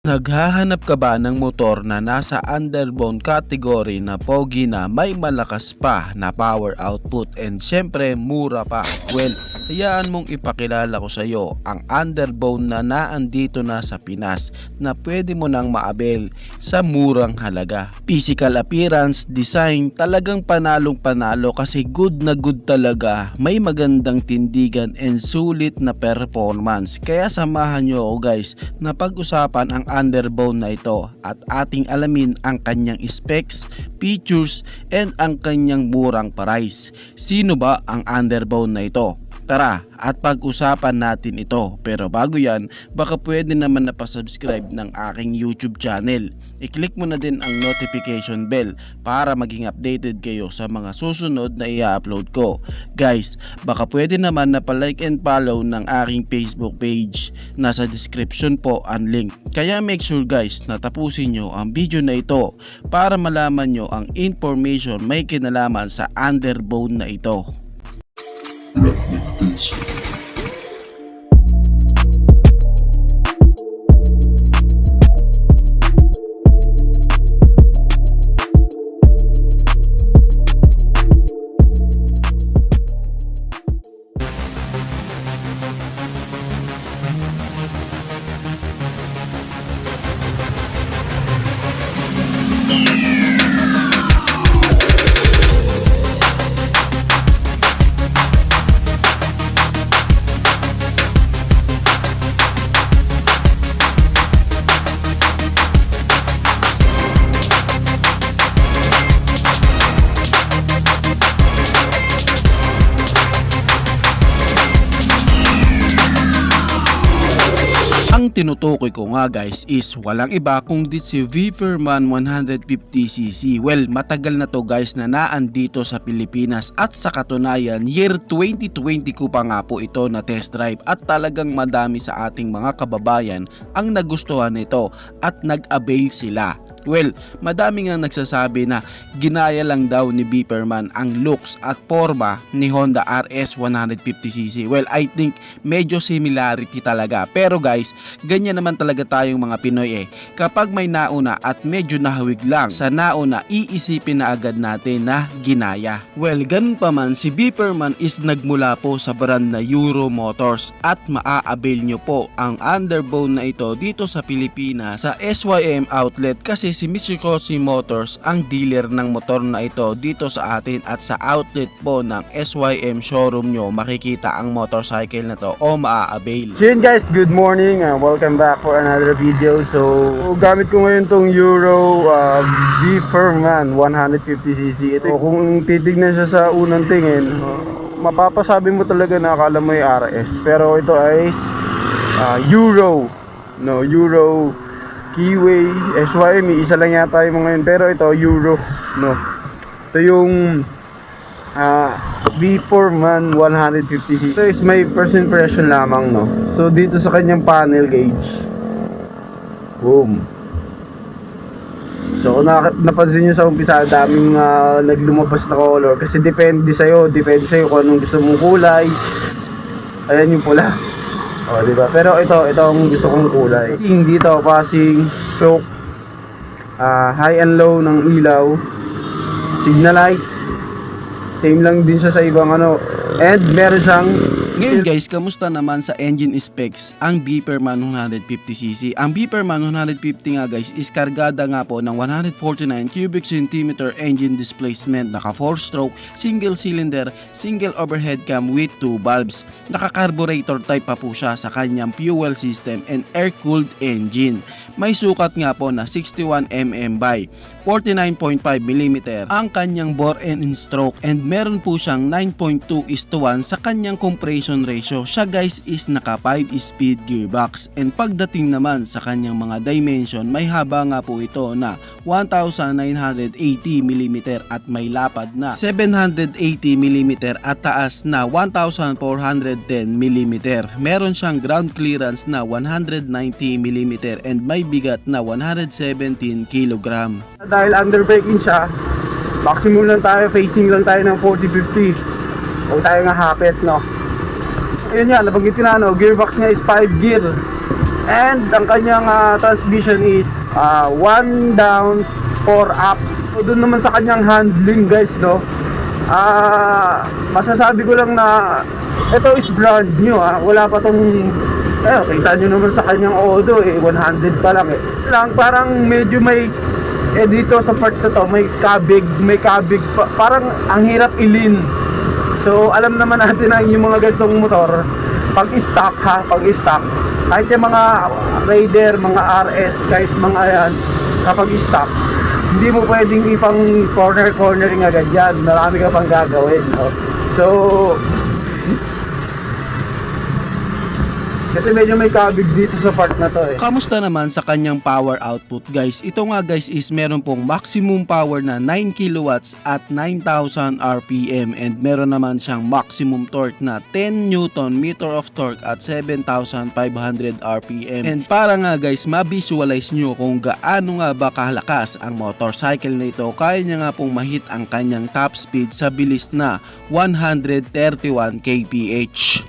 Naghahanap ka ba ng motor na nasa underbone category na pogi na may malakas pa na power output and syempre mura pa? Well, hayaan mong ipakilala ko sa iyo ang underbone na naandito na sa Pinas na pwede mo nang maabel sa murang halaga. Physical appearance, design, talagang panalong panalo kasi good na good talaga. May magandang tindigan and sulit na performance. Kaya samahan nyo ako guys na pag-usapan ang underbone na ito at ating alamin ang kanyang specs, features, and ang kanyang murang price. Sino ba ang underbone na ito? Tara at pag-usapan natin ito. Pero bago yan, baka pwede naman na pa-subscribe ng aking YouTube channel. I-click mo na din ang notification bell para maging updated kayo sa mga susunod na i-upload ko. Guys, baka pwede naman na pa-like and follow ng aking Facebook page. Nasa description po ang link. Kaya make sure guys na tapusin nyo ang video na ito para malaman nyo ang information may kinalaman sa underbone na ito. Ang tinutukoy ko nga guys is walang iba kundi si Viperman 150cc. Well, matagal na to guys na naandito sa Pilipinas at sa katunayan year 2020 ko pa nga po ito na test drive at talagang madami sa ating mga kababayan ang nagustuhan nito at nag-avail sila. Well, madami nga nagsasabi na ginaya lang daw ni Viperman ang looks at forma ni Honda RS 150cc. Well, I think medyo similarity talaga. Pero guys, ganyan naman talaga tayong mga Pinoy Kapag may nauna at medyo nahawig lang sa nauna, iisipin na agad natin na ginaya. Well, ganun pa man, si Viperman is nagmula po sa brand na Euro Motors at maa-avail nyo po ang underbone na ito dito sa Pilipinas sa SYM outlet kasi si Mitsukoshi Motors ang dealer ng motor na ito dito sa atin at sa outlet po ng SYM showroom nyo makikita ang motorcycle na to o maa-avail. So yun guys, good morning, welcome back for another video. So gamit ko ngayon tong Euro Viperman 150cc. Ito kung titignan siya sa unang tingin, mapapasabi mo talaga na akala mo yung RS, pero ito ay Euro Keyway, SYM, isa lang yata yung mga yun, pero ito Euro, ito yung Viperman 150cc. Ito is my first impression lamang, so dito sa kanyang panel gauge, boom. So kung napansin nyo sa umpisa, daming naglumabas na color kasi depende sa'yo kung anong gusto mong kulay. Ayan yung pula, diba? Pero ito ang gusto kong kulay. Dito passing, choke, high and low ng ilaw, signal light, same lang din siya sa ibang and meron siyang. Ngayon guys, kamusta naman sa engine specs ang Viperman 150cc? Ang Viperman 150 nga guys is kargada nga po ng 149 cubic centimeter engine displacement, naka 4-stroke, single cylinder, single overhead cam with 2 valves. Naka carburetor type pa po siya sa kanyang fuel system and air-cooled engine. May sukat nga po na 61mm by 49.5mm ang kanyang bore and stroke and meron po siyang 9.2:1 sa kanyang compression ratio. Siya guys is naka 5-speed gearbox and pagdating naman sa kanyang mga dimension, may haba nga po ito na 1,980mm at may lapad na 780mm at taas na 1,410mm. Meron siyang ground clearance na 190mm and may bigat na 117 kg. Dahil underbraking siya, maximum lang tayo, facing lang tayo ng 40-50. Huwag tayo nga hapit, Ayun yan, nabanggit ko na, gearbox niya is 5 gear. And ang kanyang transmission is 1 down, 4 up. So doon naman sa kanyang handling guys, no, masasabi ko lang na ito is brand new, wala pa tong kita nyo naman sa kanyang odo 100 pa lang lang, parang medyo may dito sa part na to may kabig pa, parang ang hirap ilin. So alam naman natin na yung mga ganitong motor pag stock kahit yung mga Raider, mga RS, kahit mga yan, kapag stock hindi mo pwedeng ipang cornering agad yan, marami ka pang gagawin, no? So kasi medyo may kabig dito sa part na to Kamusta naman sa kanyang power output guys? Ito nga guys is meron pong maximum power na 9 kilowatts at 9,000 RPM and meron naman siyang maximum torque na 10 Newton meter of torque at 7,500 RPM. And para nga guys ma-visualize nyo kung gaano nga ba kahalakas ang motorcycle na ito, kaya niya nga pong mahit ang kanyang top speed sa bilis na 131 kph.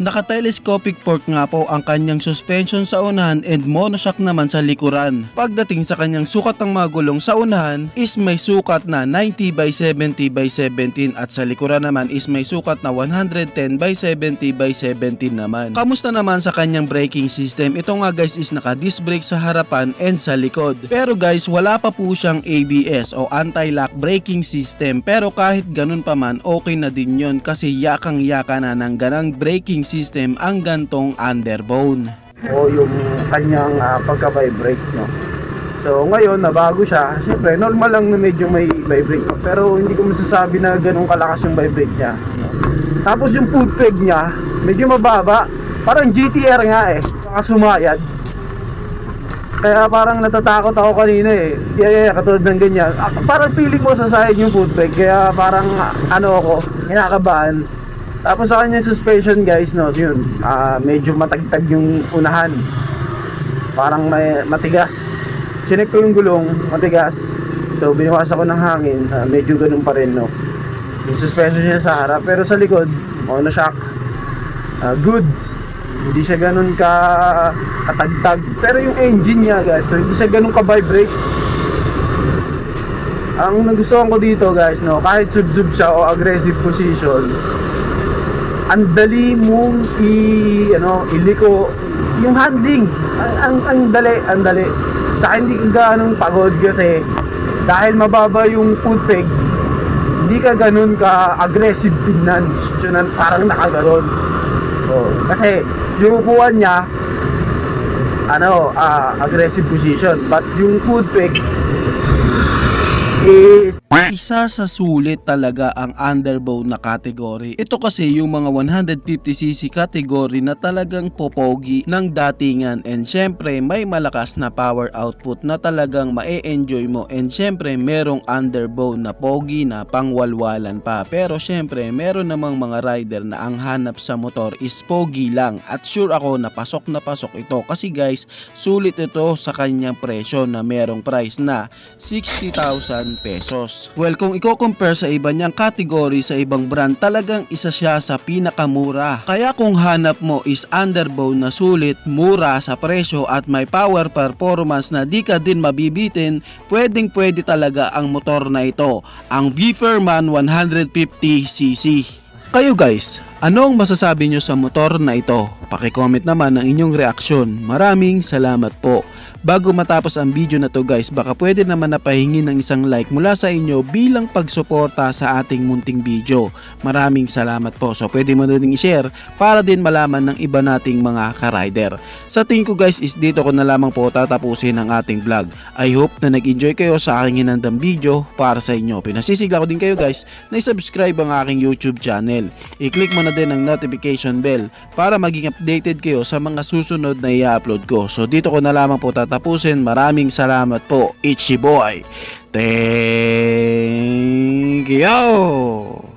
Naka-telescopic fork nga po ang kanyang suspension sa unahan and monoshock naman sa likuran. Pagdating sa kanyang sukat ng mga gulong sa unahan is may sukat na 90 by 70 by 17 at sa likuran naman is may sukat na 110 by 70 by 17 naman. Kamusta naman sa kanyang braking system? Ito nga guys is naka-disc brake sa harapan and sa likod. Pero guys wala pa po siyang ABS o anti-lock braking system, pero kahit ganun pa man okay na din yon kasi yakang-yaka na ng ganang braking system ang gantong underbone o yung kanyang pagka-vibrate, no. So ngayon nabago siya, siyempre normal lang na medyo may vibrate pero hindi ko masasabi na ganun kalakas yung vibrate niya, no? Tapos yung foot peg niya medyo mababa, parang GTR nga saka sumayad, kaya parang natatakot ako kanina katulad ng ganyan, parang feeling ko sasayad yung foot peg, kaya parang ako kinakabahan. Tapos sa kanya suspension guys, no, yun, medyo matagtag yung unahan, parang may matigas. Chinek ko yung gulong, matigas, so biniwasan ko ng hangin, medyo ganun pa rin, no, yung suspension niya sa harap. Pero sa likod monoshock, good, hindi siya ganun katagtag. Pero yung engine niya guys, so hindi siya ganun ka-vibrate. Ang nagustuhan ko dito guys, no, kahit sub-sub siya o aggressive position, ang dali mong iliko yung handling, ang dali. Saka hindi ka ganun pagod kasi dahil mababa yung foot peg, hindi ka ganun ka aggressive tignan, parang nakagaron. So, kasi yung upuan niya aggressive position, but yung foot peg is isa sa sulit talaga ang underbone na category. Ito kasi yung mga 150cc category na talagang popogi ng datingan, and syempre may malakas na power output na talagang ma-enjoy mo, and syempre merong underbone na pogi na pangwalwalan pa. Pero syempre meron namang mga rider na ang hanap sa motor is pogi lang, at sure ako na pasok ito kasi guys sulit ito sa kanyang presyo na merong price na 60,000 pesos. Well, kung i-compare sa iba niyang category sa ibang brand, talagang isa siya sa pinakamura. Kaya kung hanap mo is underbone na sulit, mura sa presyo at may power performance na di ka din mabibitin, pwede talaga ang motor na ito, ang Viperman 150cc. Kayo guys, Anong masasabi nyo sa motor na ito? Paki-comment naman ang inyong reaksyon. Maraming salamat po. Bago matapos ang video na to guys, baka pwede naman napahingi ng isang like mula sa inyo bilang pagsuporta sa ating munting video. Maraming salamat po. So pwede mo na din i-share para din malaman ng iba nating mga ka-rider. Sa tingin ko guys is dito ko na lamang po tatapusin ang ating vlog. I hope na nag-enjoy kayo sa aking hinandang video para sa inyo. Pinasisigla ko din kayo guys na i-subscribe ang aking YouTube channel. I-click mo na din ang notification bell para maging updated kayo sa mga susunod na i-upload ko. So dito ko na lamang po tatapusin. Maraming salamat po. Ichi boy. Thank you.